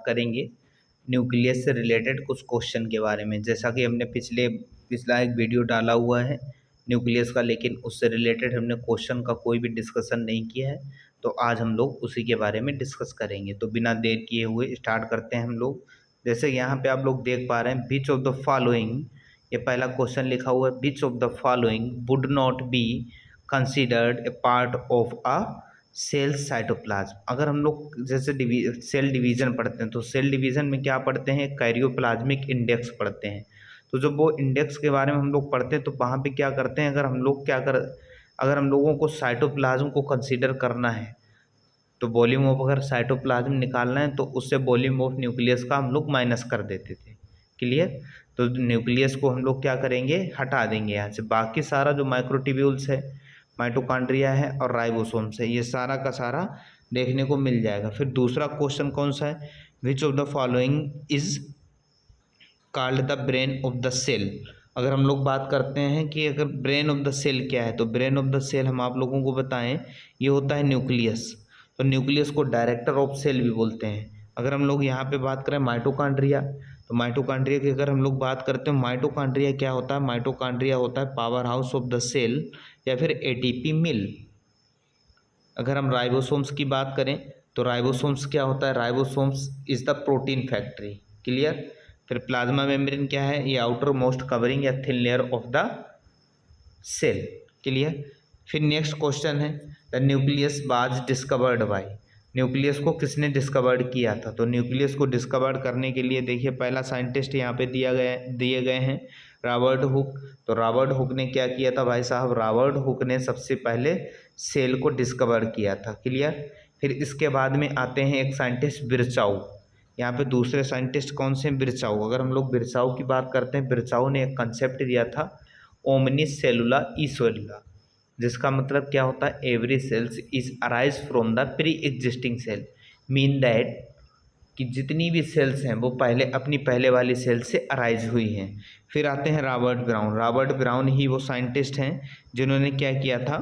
करेंगे न्यूक्लियस से रिलेटेड कुछ क्वेश्चन के बारे में। जैसा कि हमने पिछला एक वीडियो डाला हुआ है न्यूक्लियस का, लेकिन उससे रिलेटेड हमने क्वेश्चन का कोई भी डिस्कशन नहीं किया है, तो आज हम लोग उसी के बारे में डिस्कस करेंगे। तो बिना देर किए हुए स्टार्ट करते हैं हम लोग। जैसे यहाँ पे आप लोग देख पा रहे हैं, विच ऑफ द फॉलोइंग, ये पहला क्वेश्चन लिखा हुआ है, which of the following would not be considered a part of a cell cytoplasm. अगर हम लोग जैसे सेल डिवीजन पढ़ते हैं, तो सेल डिवीजन में क्या पढ़ते हैं, कैरियोप्लाज्मिक इंडेक्स पढ़ते हैं। तो जब वो इंडेक्स के बारे में हम लोग पढ़ते हैं, तो वहाँ पे क्या करते हैं, अगर हम लोगों को साइटोप्लाज्म को कंसीडर करना है, तो वॉल्यूम ऑफ अगर साइटोप्लाज्म निकालना है, तो उससे वॉल्यूम ऑफ न्यूक्लियस का हम लोग माइनस कर देते थे। क्लियर। तो न्यूक्लियस को हम लोग क्या करेंगे, हटा देंगे यहाँ से। बाकी सारा जो माइक्रोट्यूब्यूल्स है, माइटोकॉन्ड्रिया है और राइबोसोम्स है, ये सारा का सारा देखने को मिल जाएगा। फिर दूसरा क्वेश्चन कौन सा है, which of the following is called the brain of the cell. अगर हम लोग बात करते हैं कि अगर ब्रेन ऑफ द सेल क्या है, तो ब्रेन ऑफ द सेल हम आप लोगों को बताएं, ये होता है न्यूक्लियस। तो न्यूक्लियस को डायरेक्टर ऑफ सेल भी बोलते हैं। अगर हम लोग यहाँ पे बात करें माइटोकॉन्ड्रिया, तो माइटोकॉन्ड्रिया की अगर हम लोग बात करते हैं, माइटोकॉन्ड्रिया क्या होता है, माइटोकॉन्ड्रिया होता है power house of the cell या फिर एटीपी मिल। अगर हम राइबोसोम्स की बात करें, तो राइबोसोम्स क्या होता है, ribosomes is the protein factory. Clear. फिर प्लाज्मा मेम्ब्रेन क्या है, ये आउटर मोस्ट कवरिंग या thin layer of the cell. Clear. फिर नेक्स्ट क्वेश्चन है, the nucleus was discovered by. Nucleus को किसने डिस्कवर्ड किया था, तो न्यूक्लियस को डिस्कवर्ड करने के लिए देखिए पहला साइंटिस्ट यहाँ पे दिए गए हैं, रॉबर्ट हुक। तो रॉबर्ट हुक ने क्या किया था भाई साहब, रॉबर्ट हुक ने सबसे पहले सेल को डिस्कवर किया था। क्लियर। फिर इसके बाद में आते हैं एक साइंटिस्ट बिरचाऊ। यहाँ पे दूसरे साइंटिस्ट कौन से, बिरचाऊ। अगर हम लोग बिरचाऊ की बात करते हैं, बिरचाऊ ने एक कंसेप्ट दिया था ओमनी सेलुला ई सेलुला, जिसका मतलब क्या होता है, every cells is arise from the pre existing cell. Mean that कि जितनी भी सेल्स हैं वो पहले वाली सेल से अराइज हुई हैं। फिर आते हैं रॉबर्ट ब्राउन। रॉबर्ट ब्राउन ही वो साइंटिस्ट हैं जिन्होंने क्या किया था,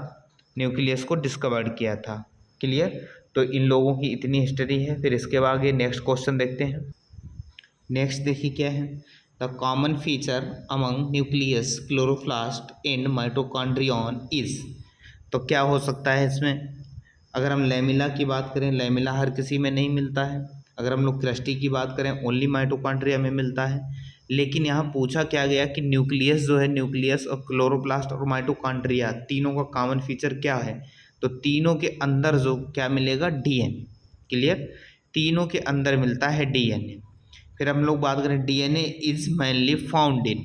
न्यूक्लियस को डिस्कवर किया था। क्लियर। तो इन लोगों की इतनी हिस्ट्री है। फिर इसके बाद नेक्स्ट क्वेश्चन देखते हैं। नेक्स्ट देखिए क्या है, the common feature among nucleus, chloroplast and mitochondrion is. तो क्या हो सकता है इसमें, अगर हम लैमिला की बात करें, लैमिला हर किसी में नहीं मिलता है। अगर हम लोग क्लस्टी की बात करें, ओनली माइटोकॉन्ड्रिया में मिलता है। लेकिन यहाँ पूछा क्या गया कि न्यूक्लियस जो है, न्यूक्लियस और क्लोरोप्लास्ट और माइटोकॉन्ड्रिया तीनों का कॉमन फीचर क्या है, तो तीनों के अंदर जो क्या मिलेगा, डीएनए। क्लियर। तीनों के अंदर मिलता है डीएनए। फिर हम लोग बात करें, DNA is mainly found in,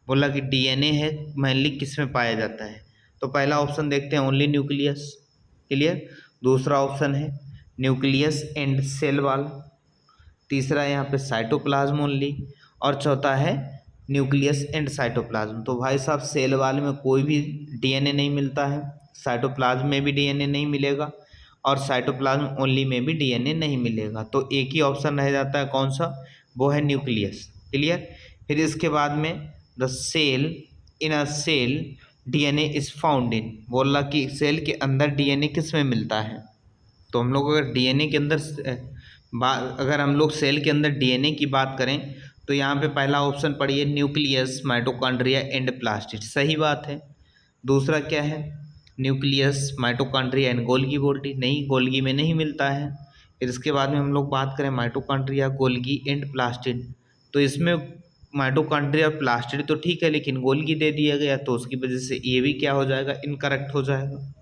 बोला कि डीएनए है मेनली किस में पाया जाता है, तो पहला ऑप्शन देखते हैं ओनली न्यूक्लियस। क्लियर। दूसरा ऑप्शन है न्यूक्लियस एंड सेल वॉल। तीसरा यहाँ पे साइटोप्लाज्म ओनली। और चौथा है न्यूक्लियस एंड साइटोप्लाज्म। तो भाई साहब सेल वॉल में कोई भी डीएनए नहीं मिलता है, साइटोप्लाज्म में भी डीएनए नहीं मिलेगा और साइटोप्लाज्म ओनली में भी डीएनए नहीं मिलेगा। तो एक ही ऑप्शन रह जाता है, कौन सा, वो है न्यूक्लियस। क्लियर। फिर इसके बाद में the cell, in a cell DNA is found in, बोला कि सेल के अंदर डीएनए किस में मिलता है। तो हम लोग अगर डीएनए के अंदर अगर हम लोग सेल के अंदर डीएनए की बात करें, तो यहाँ पे पहला ऑप्शन पढ़िए, न्यूक्लियस, माइटोकॉन्ड्रिया एंड प्लास्टिड, सही बात है। दूसरा क्या है, nucleus, mitochondria and Golgi body, नहीं, गोल्गी में नहीं मिलता है। फिर इसके बाद में हम लोग बात करें माइटोकॉन्ड्रिया, गोल्गी एंड प्लास्टिड, तो इसमें माइटोकॉन्ड्रिया और प्लास्टिड तो ठीक है, लेकिन गोल्गी दे दिया गया, तो उसकी वजह से ये भी क्या हो जाएगा, इनकरेक्ट हो जाएगा।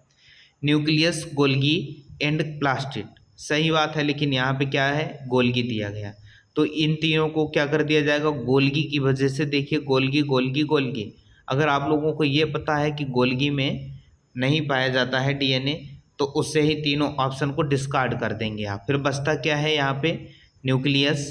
न्यूक्लियस, गोल्गी एंड प्लास्टिड, सही बात है, लेकिन यहाँ पे क्या है, गोल्गी दिया गया। तो इन तीनों को क्या कर दिया जाएगा, गोल्गी की वजह से। देखिए गोल्गी गोल्गी गोल्गी, अगर आप लोगों को ये पता है कि गोल्गी में नहीं पाया जाता है डीएनए, तो उससे ही तीनों ऑप्शन को डिस्कार्ड कर देंगे आप। फिर बचता क्या है यहाँ पे, न्यूक्लियस,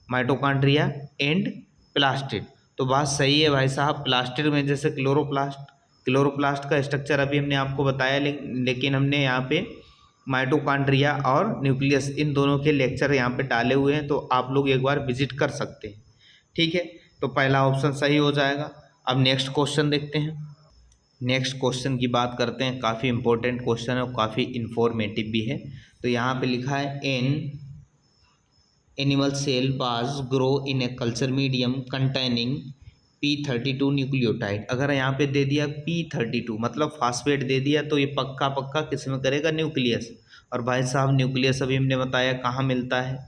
माइटोकॉन्ड्रिया एंड प्लास्टिड। तो बात सही है भाई साहब। प्लास्टिड में जैसे क्लोरोप्लास्ट का स्ट्रक्चर अभी हमने आपको बताया, लेकिन हमने यहाँ पे माइटोकॉन्ड्रिया और न्यूक्लियस इन दोनों के लेक्चर यहाँ पे डाले हुए हैं, तो आप लोग एक बार विजिट कर सकते हैं। ठीक है। तो पहला ऑप्शन सही हो जाएगा। अब नेक्स्ट क्वेश्चन देखते हैं। नेक्स्ट क्वेश्चन की बात करते हैं, काफ़ी इंपॉर्टेंट क्वेश्चन है और काफ़ी इंफॉर्मेटिव भी है। तो यहाँ पे लिखा है, an animal cell was grow in a culture medium containing P32 nucleotide. अगर यहाँ पे दे दिया P32 मतलब फास्फेट दे दिया तो ये पक्का पक्का किस में करेगा, न्यूक्लियस। और भाई साहब न्यूक्लियस अभी हमने बताया कहाँ मिलता है,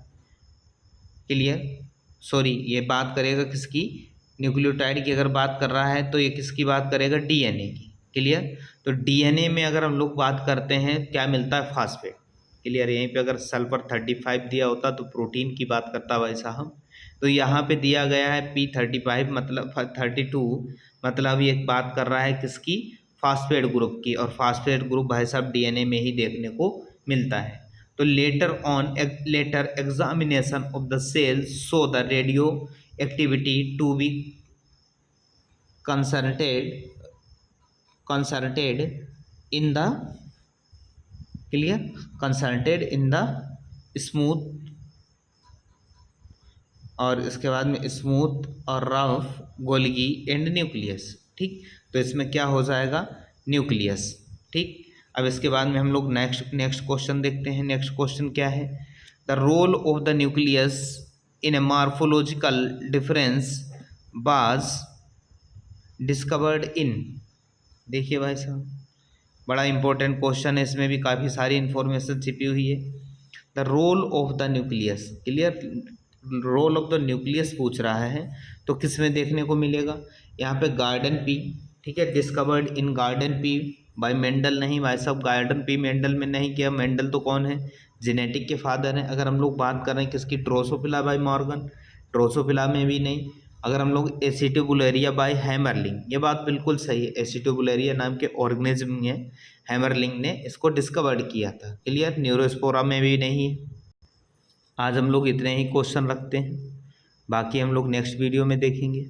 क्लियर। सॉरी, ये बात करेगा किसकी, न्यूक्लियोटाइड की अगर बात कर रहा है तो ये किसकी बात करेगा, डीएनए की, क्लियर। तो डीएनए में अगर हम लोग बात करते हैं क्या मिलता है, फास्फेट, क्लियर। यहीं पे अगर सल्फर 35 दिया होता तो प्रोटीन की बात करता भाई साहब। तो यहाँ पे दिया गया है P35 मतलब 32 मतलब ये बात कर रहा है किसकी, फास्फेट ग्रुप की। और फास्फेट ग्रुप भाई साहब डीएनए में ही देखने को मिलता है। तो later examination of the cell show the radioactivity to be concentrated in the clear concentrated in the smooth, और इसके बाद में स्मूथ और रफ गोल्गी एंड न्यूक्लियस, ठीक। तो इसमें क्या हो जाएगा, न्यूक्लियस, ठीक। अब इसके बाद में हम लोग नेक्स्ट क्वेश्चन देखते हैं। नेक्स्ट क्वेश्चन क्या है, the role of the nucleus in a morphological difference was discovered in. देखिए भाई साहब, बड़ा इंपॉर्टेंट क्वेश्चन है, इसमें भी काफ़ी सारी इंफॉर्मेशन छिपी हुई है। The role of the nucleus, clear, role of the nucleus पूछ रहा है तो किस में देखने को मिलेगा, यहाँ पे गार्डन पी, ठीक है, discovered in garden pea bye Mendel. नहीं भाई साहब, गार्डन पी मेंडल में नहीं किया। मेंडल तो कौन है, जेनेटिक के फादर हैं। अगर हम लोग बात कर रहे हैं किसकी, ड्रोसोफिला बाय मॉर्गन, ड्रोसोफिला में भी नहीं। अगर हम लोग एसिटिबुलेरिया बाय हैमरलिंग, ये बात बिल्कुल सही है, एसिटिबुलेरिया नाम के ऑर्गेनिज्म है, हैमरलिंग ने इसको डिस्कवर्ड किया था, क्लियर। न्यूरोस्पोरा में भी नहीं है। आज हम लोग इतने ही क्वेश्चन रखते हैं, बाकी हम लोग नेक्स्ट वीडियो में देखेंगे।